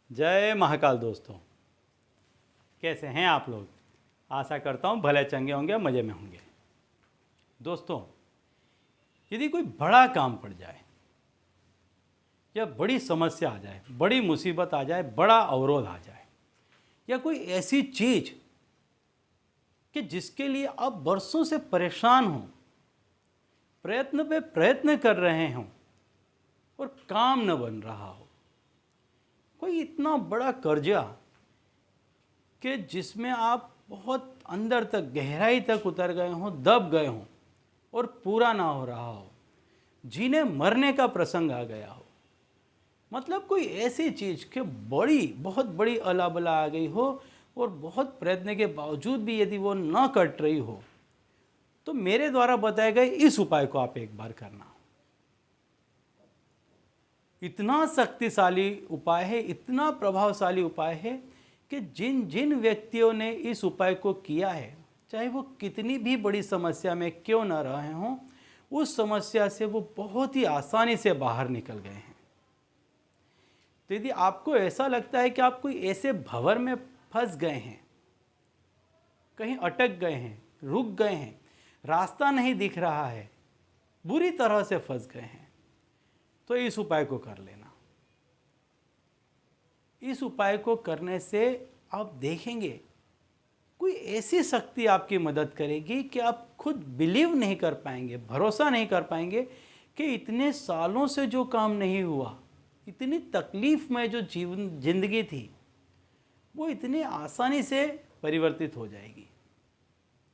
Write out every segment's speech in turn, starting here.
जय महाकाल दोस्तों, कैसे हैं आप लोग। आशा करता हूँ भले चंगे होंगे, मज़े में होंगे। दोस्तों, यदि कोई बड़ा काम पड़ जाए या बड़ी समस्या आ जाए, बड़ी मुसीबत आ जाए, बड़ा अवरोध आ जाए, या कोई ऐसी चीज़ कि जिसके लिए आप बरसों से परेशान हों, प्रयत्न पे प्रयत्न कर रहे हों और काम न बन रहा हो, कोई इतना बड़ा कर्जा कि जिसमें आप बहुत अंदर तक, गहराई तक उतर गए हों, दब गए हों और पूरा ना हो रहा हो, जीने मरने का प्रसंग आ गया हो, मतलब कोई ऐसी चीज़ कि बहुत बड़ी अलाबला आ गई हो और बहुत प्रयत्न के बावजूद भी यदि वो न कट रही हो, तो मेरे द्वारा बताए गए इस उपाय को आप एक बार करना। इतना शक्तिशाली उपाय है, इतना प्रभावशाली उपाय है कि जिन जिन व्यक्तियों ने इस उपाय को किया है, चाहे वो कितनी भी बड़ी समस्या में क्यों न रहे हों, उस समस्या से वो बहुत ही आसानी से बाहर निकल गए हैं। तो यदि आपको ऐसा लगता है कि आप कोई ऐसे भंवर में फंस गए हैं, कहीं अटक गए हैं, रुक गए हैं, रास्ता नहीं दिख रहा है, बुरी तरह से फंस गए हैं, तो इस उपाय को कर लेना। इस उपाय को करने से आप देखेंगे कोई ऐसी शक्ति आपकी मदद करेगी कि आप खुद बिलीव नहीं कर पाएंगे, भरोसा नहीं कर पाएंगे कि इतने सालों से जो काम नहीं हुआ, इतनी तकलीफ में जो जिंदगी थी, वो इतनी आसानी से परिवर्तित हो जाएगी।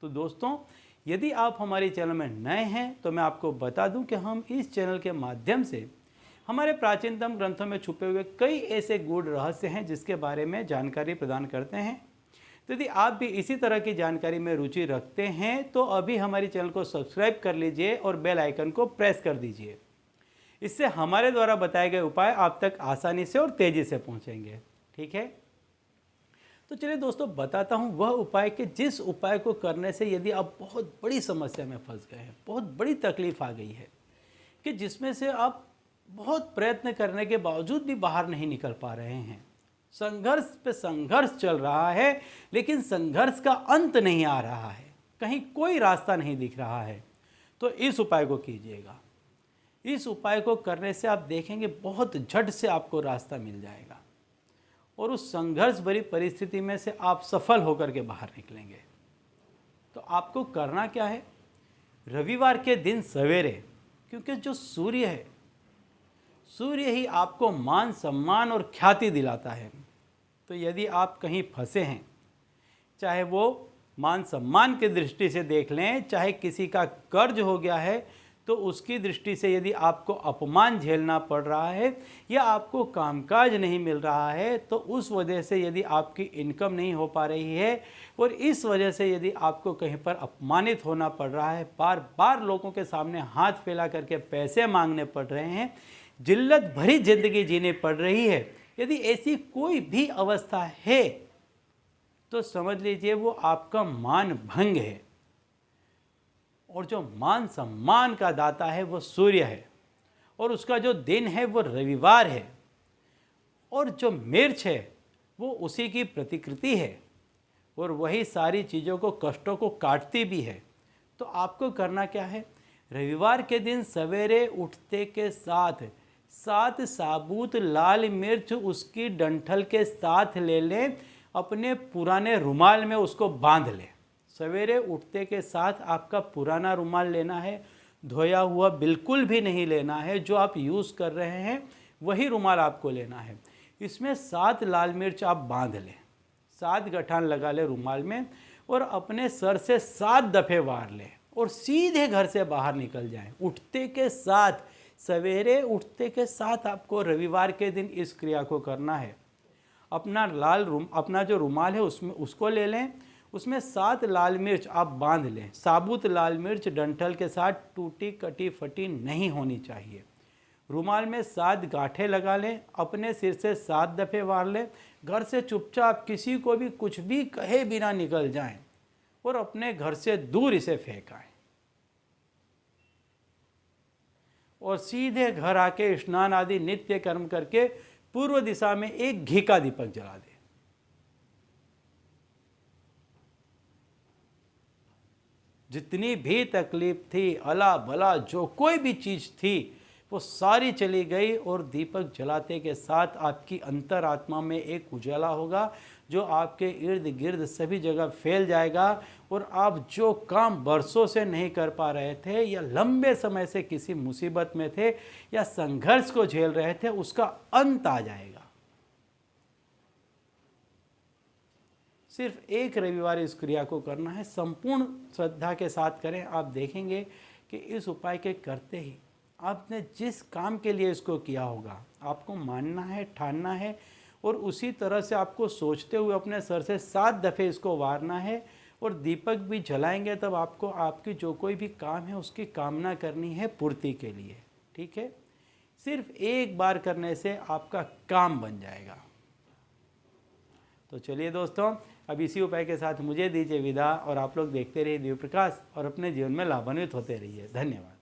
तो दोस्तों, यदि आप हमारे चैनल में नए हैं तो मैं आपको बता दूं कि हम इस चैनल के माध्यम से हमारे प्राचीनतम ग्रंथों में छुपे हुए कई ऐसे गूढ़ रहस्य हैं जिसके बारे में जानकारी प्रदान करते हैं। तो यदि आप भी इसी तरह की जानकारी में रुचि रखते हैं तो अभी हमारे चैनल को सब्सक्राइब कर लीजिए और बेल आइकन को प्रेस कर दीजिए। इससे हमारे द्वारा बताए गए उपाय आप तक आसानी से और तेज़ी से पहुंचेंगे। ठीक है, तो चलिए दोस्तों, बताता हूं वह उपाय कि जिस उपाय को करने से यदि आप बहुत बड़ी समस्या में फंस गए हैं, बहुत बड़ी तकलीफ आ गई है कि जिसमें से आप बहुत प्रयत्न करने के बावजूद भी बाहर नहीं निकल पा रहे हैं, संघर्ष पे संघर्ष चल रहा है लेकिन संघर्ष का अंत नहीं आ रहा है, कहीं कोई रास्ता नहीं दिख रहा है, तो इस उपाय को कीजिएगा। इस उपाय को करने से आप देखेंगे बहुत झट से आपको रास्ता मिल जाएगा और उस संघर्ष भरी परिस्थिति में से आप सफल होकर के बाहर निकलेंगे। तो आपको करना क्या है, रविवार के दिन सवेरे, क्योंकि जो सूर्य है, सूर्य ही आपको मान सम्मान और ख्याति दिलाता है, तो यदि आप कहीं फंसे हैं, चाहे वो मान सम्मान की दृष्टि से देख लें, चाहे किसी का कर्ज हो गया है तो उसकी दृष्टि से यदि आपको अपमान झेलना पड़ रहा है या आपको कामकाज नहीं मिल रहा है, तो उस वजह से यदि आपकी इनकम नहीं हो पा रही है और इस वजह से यदि आपको कहीं पर अपमानित होना पड़ रहा है, बार बार लोगों के सामने हाथ फैला करके पैसे मांगने पड़ रहे हैं, जिल्लत भरी जिंदगी जीनी पड़ रही है, यदि ऐसी कोई भी अवस्था है तो समझ लीजिए वो आपका मान भंग है। और जो मान सम्मान का दाता है वो सूर्य है और उसका जो दिन है वो रविवार है और जो मिर्च है वो उसी की प्रतिकृति है और वही सारी चीज़ों को, कष्टों को काटती भी है। तो आपको करना क्या है, रविवार के दिन सवेरे उठते के साथ 7 साबुत लाल मिर्च उसकी डंठल के साथ ले लें, अपने पुराने रुमाल में उसको बांध लें। सवेरे उठते के साथ आपका पुराना रुमाल लेना है, धोया हुआ बिल्कुल भी नहीं लेना है, जो आप यूज़ कर रहे हैं वही रुमाल आपको लेना है। इसमें 7 लाल मिर्च आप बांध लें, 7 गठान लगा लें रुमाल में और अपने सर से 7 दफ़े वार लें और सीधे घर से बाहर निकल जाएं। उठते के साथ, सवेरे उठते के साथ आपको रविवार के दिन इस क्रिया को करना है। अपना जो रुमाल है उसमें उसको ले लें, उसमें 7 लाल मिर्च आप बांध लें। साबुत लाल मिर्च डंठल के साथ टूटी कटी फटी नहीं होनी चाहिए। रुमाल में 7 गांठें लगा लें, अपने सिर से 7 दफ़े वार लें, घर से चुपचाप किसी को भी कुछ भी कहे बिना निकल जाएं और अपने घर से दूर इसे फेंकाएं और सीधे घर आके स्नान आदि नित्य कर्म करके पूर्व दिशा में एक घी का दीपक जला दें। जितनी भी तकलीफ थी, अला भला जो कोई भी चीज़ थी, वो सारी चली गई और दीपक जलाते के साथ आपकी अंतरात्मा में एक उजाला होगा जो आपके इर्द गिर्द सभी जगह फैल जाएगा और आप जो काम बरसों से नहीं कर पा रहे थे या लंबे समय से किसी मुसीबत में थे या संघर्ष को झेल रहे थे, उसका अंत आ जाएगा। सिर्फ एक रविवार इस क्रिया को करना है, संपूर्ण श्रद्धा के साथ करें। आप देखेंगे कि इस उपाय के करते ही आपने जिस काम के लिए इसको किया होगा, आपको मानना है, ठानना है और उसी तरह से आपको सोचते हुए अपने सर से 7 दफ़े इसको वारना है और दीपक भी जलाएंगे तब आपको आपकी जो कोई भी काम है उसकी कामना करनी है पूर्ति के लिए। ठीक है, सिर्फ एक बार करने से आपका काम बन जाएगा। तो चलिए दोस्तों, अब इसी उपाय के साथ मुझे दीजिए विदा और आप लोग देखते रहिए दिव्य प्रकाश और अपने जीवन में लाभान्वित होते रहिए। धन्यवाद।